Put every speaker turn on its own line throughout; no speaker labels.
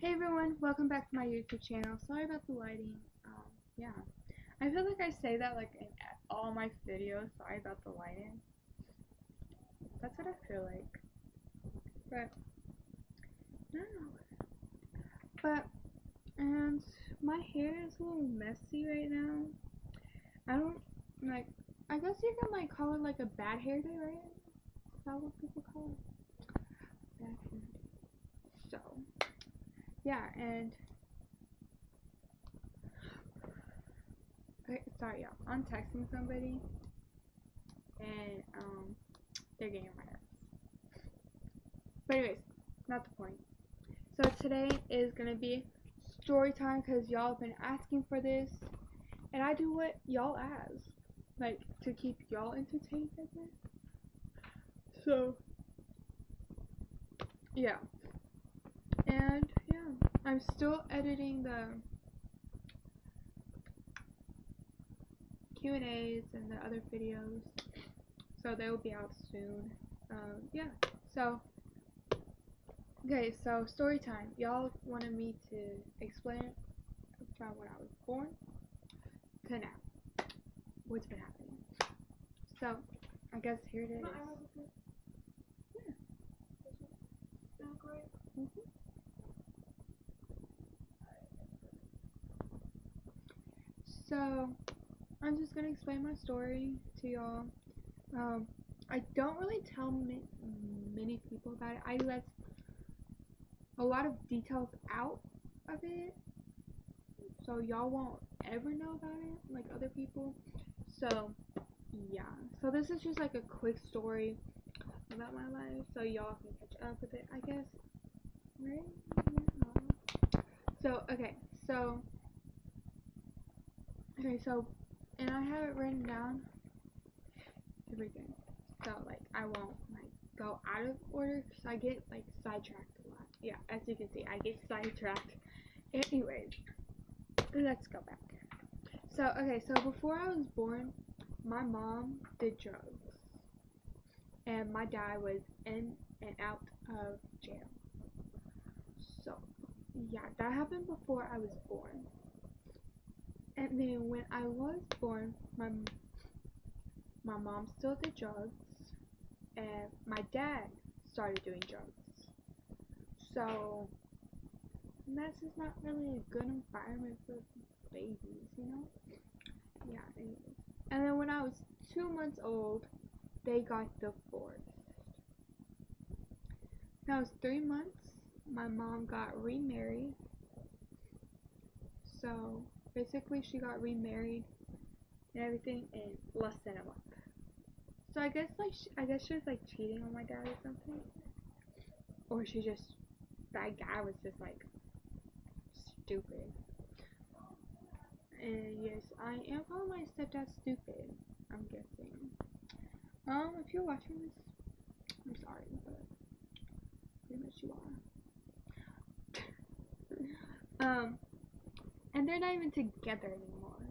Hey everyone, welcome back to my YouTube channel. Sorry about the lighting. Yeah. I feel like I say that like in all my videos. Sorry about the lighting. That's what I feel like. But I don't know. But and my hair is a little messy right now. I don't like. I guess you can like call it like a bad hair day, right? Is that what people call it? Bad hair day. So yeah, and okay, sorry y'all. I'm texting somebody and they're getting on my nerves. But anyways, not the point. So today is gonna be story time because y'all have been asking for this, and I do what y'all ask, like to keep y'all entertained, I guess. So yeah, and yeah, I'm still editing the Q&As and the other videos, so they will be out soon. Yeah, so okay, so story time. Y'all wanted me to explain it from when I was born to now. What's been happening. So, I guess here it is. Yeah. So, I'm just gonna explain my story to y'all. I don't really tell many people about it. I let a lot of details out of it, so y'all won't ever know about it like other people. So yeah, so this is just like a quick story about my life, so y'all can catch up with it, I guess. Right? Yeah. So so and I have it written down everything, so like I won't like go out of order because I get like sidetracked a lot. Yeah, as you can see, I get sidetracked. Anyways, let's go back. So okay, so before I was born, my mom did drugs, and my dad was in and out of jail. So yeah, that happened before I was born. And then when I was born, my mom still did drugs, and my dad started doing drugs. So that's just not really a good environment for babies, you know? Yeah, anyways. And then when I was 2 months old, they got divorced. When I was 3 months, my mom got remarried. So basically she got remarried and everything in less than a month. So I guess she was like cheating on my dad or something. Or that guy was just like stupid. And yes, I am calling my stepdad stupid, I'm guessing. If you're watching this, I'm sorry, but pretty much you are. And they're not even together anymore.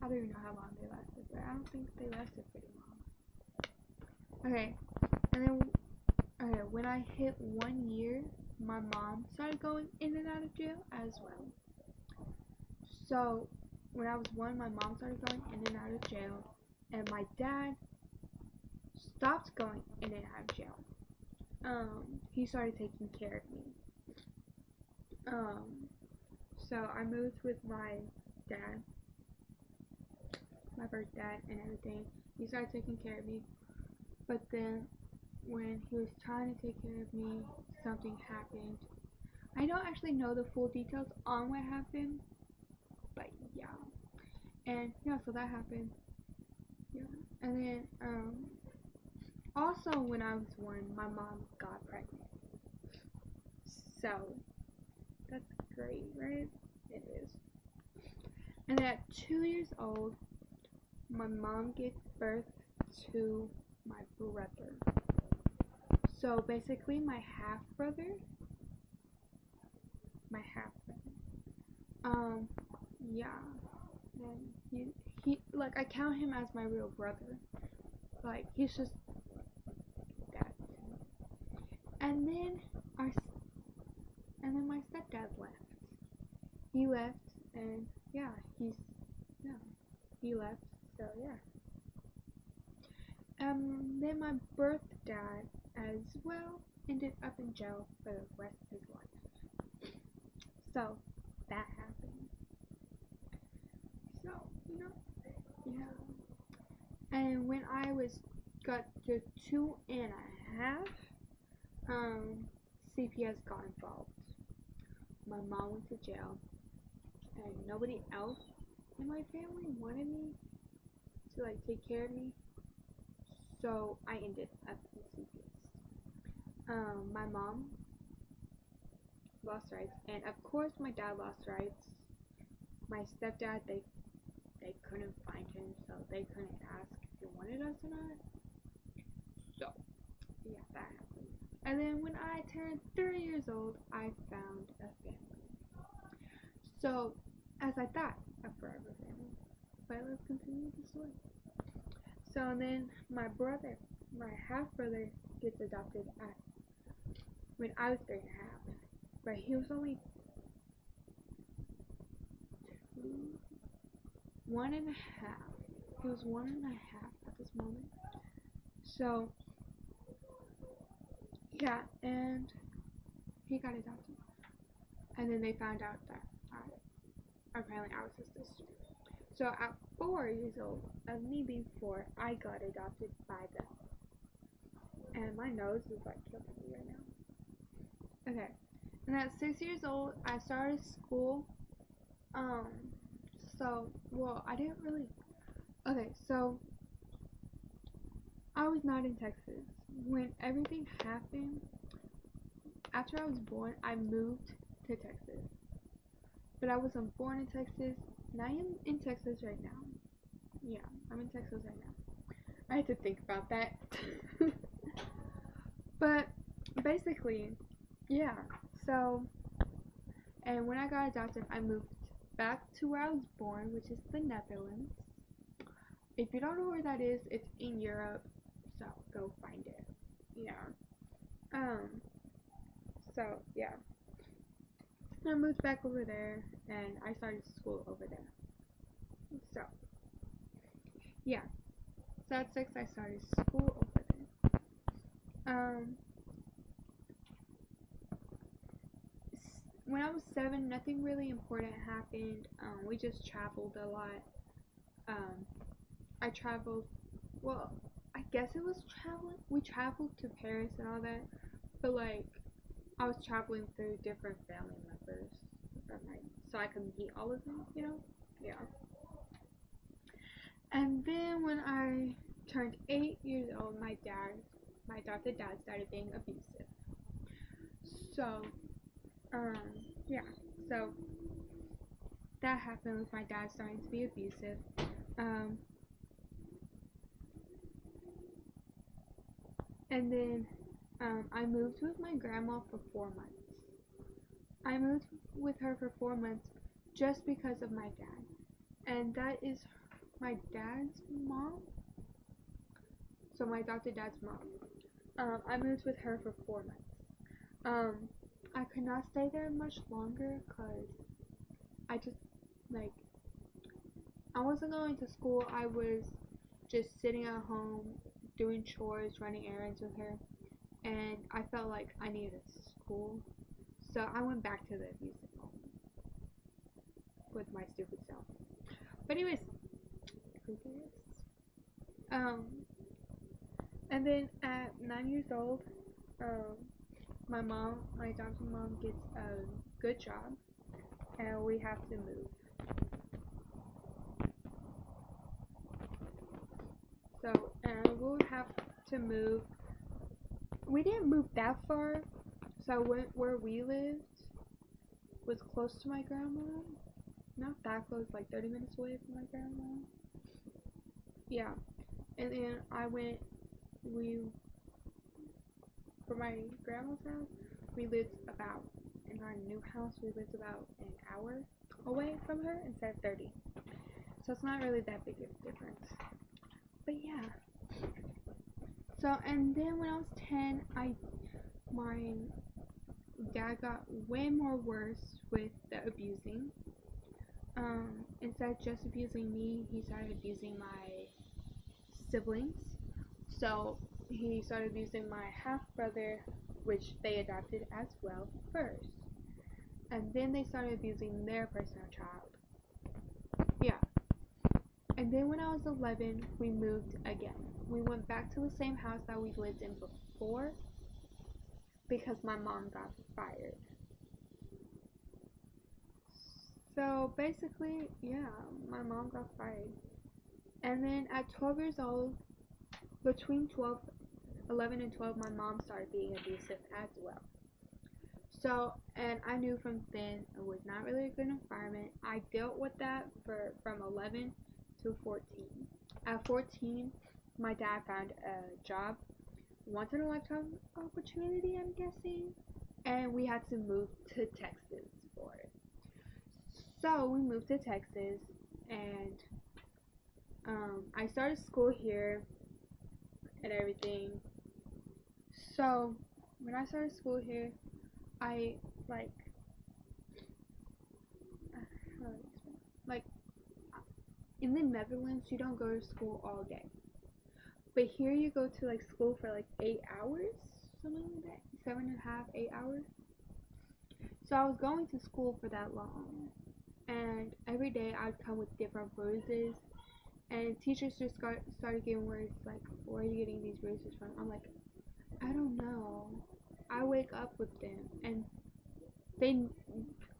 I don't even know how long they lasted, but I don't think they lasted pretty long. Okay, and then when I hit 1 year, my mom started going in and out of jail as well. So when I was 1, my mom started going in and out of jail, and my dad stopped going in and out of jail. He started taking care of me. So I moved with my dad, my birth dad, and everything. He started taking care of me, but then when he was trying to take care of me, something happened. I don't actually know the full details on what happened, but yeah. And yeah, so that happened. Yeah. And then also when I was 1, my mom got pregnant. So that's great, right? It is. And at 2 years old, my mom gave birth to my brother. So basically my half brother. Yeah. And he like I count him as my real brother. Like he's just that. And then my stepdad he left, and yeah, he left. So yeah. Then my birth dad as well ended up in jail for the rest of his life. So that happened. So, yeah. And when I got to 2.5, CPS got involved. My mom went to jail, and nobody else in my family wanted me to like take care of me. So I ended up in CPS. My mom lost rights, and of course my dad lost rights. My stepdad, they couldn't find him, so they couldn't ask if he wanted us or not. So yeah, that happened. And then when I turned 3 years old, I found a family. So as I thought, a forever family. But let's continue the story. So then my brother, my half brother, gets adopted when I was 3.5. But he was only 1.5. He was 1.5 at this moment. So yeah, and he got adopted. And then they found out that apparently I was his sister. So at 4 years old, of me being 4, I got adopted by them. And my nose is like killing me right now. Okay. And at 6 years old, I started school. I didn't really. Okay, so I was not in Texas. When everything happened, after I was born, I moved to Texas. But I wasn't born in Texas, and I am in Texas right now. Yeah, I'm in Texas right now. I had to think about that. But basically, yeah. So, and when I got adopted, I moved back to where I was born, which is the Netherlands. If you don't know where that is, it's in Europe, so go find it. Yeah. So yeah. I moved back over there, and I started school over there. So yeah. So at 6, I started school over there. When I was 7, nothing really important happened. We just traveled a lot. I traveled, well, I guess it was traveling. We traveled to Paris and all that, but like, I was traveling through different family members, so I could meet all of them, Yeah. And then when I turned 8 years old, my adopted dad started being abusive. So, yeah. So that happened with my dad starting to be abusive. And then I moved with my grandma for 4 months. I moved with her for 4 months just because of my dad. And that is my dad's mom. So my adopted dad's mom. I moved with her for 4 months. I could not stay there much longer because I just, I wasn't going to school. I was just sitting at home, doing chores, running errands with her, and I felt like I needed school, so I went back to the abusive home with my stupid self. But anyways, who cares? And then at 9 years old, my adopted mom gets a good job, and we have to move. So, we'll have to move. We didn't move that far, so where we lived was close to my grandma. Not that close, like 30 minutes away from my grandma. Yeah, and then for my grandma's house, in our new house, we lived about an hour away from her instead of 30. So it's not really that big of a difference. But yeah. So, and then when I was 10, my Dad got way more worse with the abusing. Instead of just abusing me, he started abusing my siblings. So he started abusing my half brother, which they adopted as well first. And then they started abusing their personal child. Yeah. And then when I was 11, we moved again. We went back to the same house that we lived in before because my mom got fired. So basically, yeah, my mom got fired. And then at 12 years old, between 11 and 12, my mom started being abusive as well. So, and I knew from then it was not really a good environment. I dealt with that from 11 to 14. At 14, my dad found a job, once in a lifetime opportunity, I'm guessing, and we had to move to Texas for it. So we moved to Texas, and I started school here and everything. So when I started school here, I like in the Netherlands you don't go to school all day, but here you go to like school for like 8 hours, something like that, 7.5, 8 hours. So I was going to school for that long, and every day I'd come with different bruises, and teachers just started getting words like, where are you getting these bruises from? I'm like, I don't know. I wake up with them, and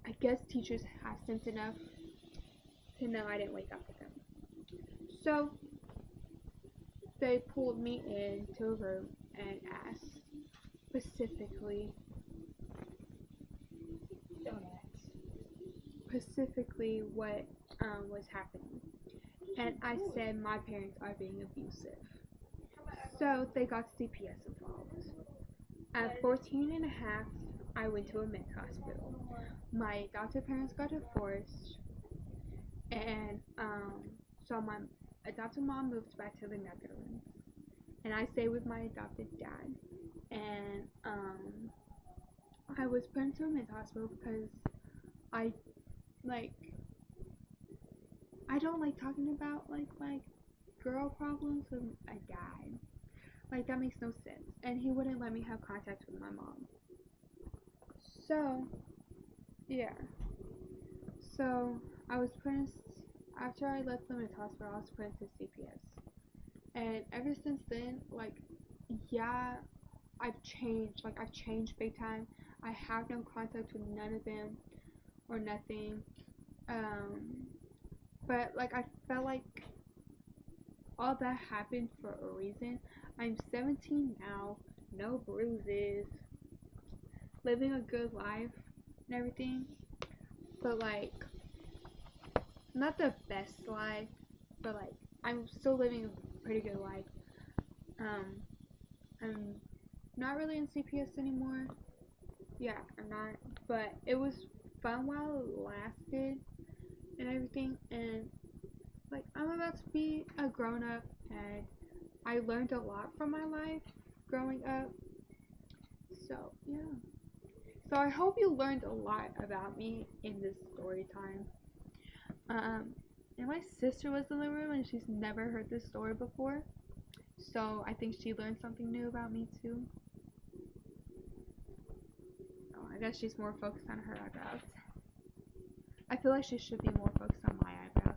I guess teachers have sense enough to know I didn't wake up with them. So they pulled me into a room and asked specifically what was happening, and I said my parents are being abusive. So they got CPS involved. At 14 and a half, I went to a men's hospital. My adopted parents got divorced, and so my adopted mom moved back to the Netherlands, and I stayed with my adopted dad. And I was put into a men's hospital because I don't like talking about like my girl problems with my dad. Like, that makes no sense. And he wouldn't let me have contact with my mom. So, yeah. So, I was put in, after I left the men's hospital, I was put into CPS. And ever since then, like, yeah, I've changed. Like, I've changed big time. I have no contact with none of them or nothing. But, like, I felt like all that happened for a reason. I'm 17 now, no bruises, living a good life and everything, but like, not the best life, but like, I'm still living a pretty good life. I'm not really in CPS anymore. Yeah, I'm not, but it was fun while it lasted and everything, and like, I'm about to be a grown-up, and I learned a lot from my life growing up. So, yeah. So, I hope you learned a lot about me in this story time. And my sister was in the room, and she's never heard this story before. So, I think she learned something new about me, too. Oh, I guess she's more focused on her eyebrows. I feel like she should be more focused on my eyebrows.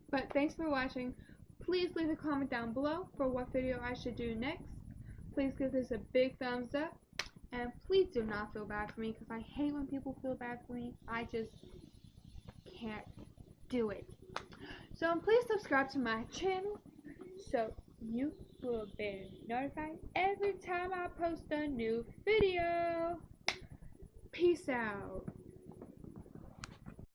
But thanks for watching. Please leave a comment down below for what video I should do next. Please give this a big thumbs up, and please do not feel bad for me, because I hate when people feel bad for me. I just can't do it. So please subscribe to my channel so you will be notified every time I post a new video. Peace out.